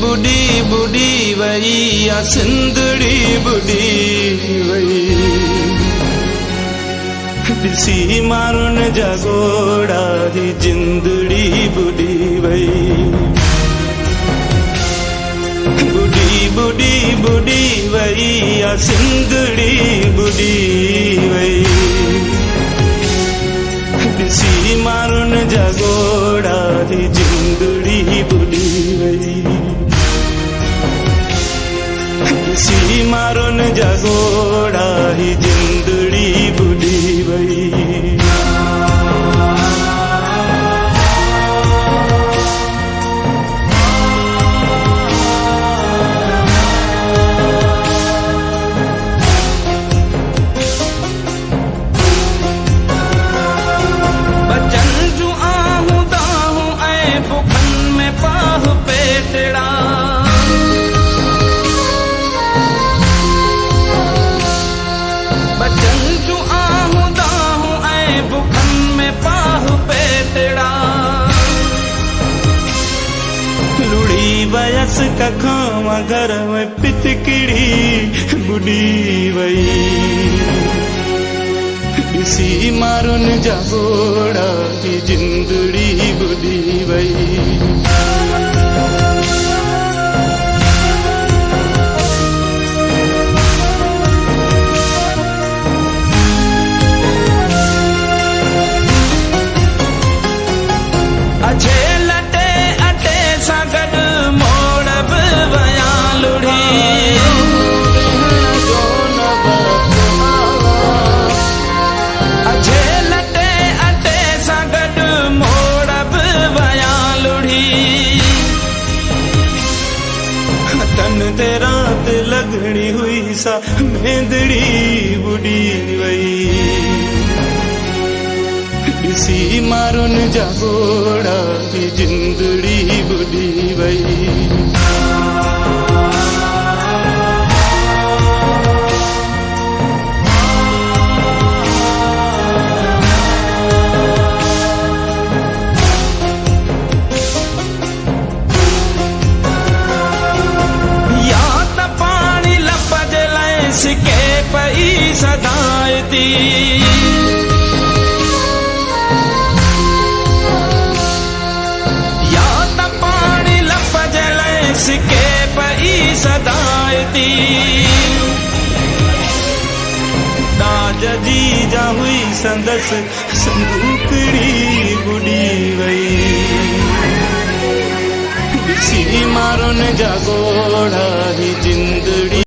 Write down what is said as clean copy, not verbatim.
बुढ़ी बुढ़ी वई या सिंधड़ी बुढ़ी वई ॾिसी मारुन जा गोड़ा ही जिंदड़ी बुढ़ी वई बुढ़ी बुढ़ी बुढ़ी वई या सिंधड़ी बुढ़ी वई ॾिसी मारुन जा गोड़ा ही जिंदड़ी बुढ़ी वई ॾिसी मारुन जा गोड़ा ही जिंदड़ी बुढ़ी वई वयस कखावा घर में पितकिड़ी बुढ़ी वई ॾिसी मारुन जा गोड़ा ही जिंदड़ी बुढ़ी वई तन ते रात लगनी हुई सा मेंदड़ी बुढ़ी वई ॾिसी मारुन जा गोड़ा ही जिंदड़ी बुढ़ी वई सिके पई सदायती या त पानी लपजल सिके पई सदायती दाज जी जा हुई संदस संदूकड़ी बुढ़ी वई ॾिसी मारुन जा गोड़ा ही जिंदड़ी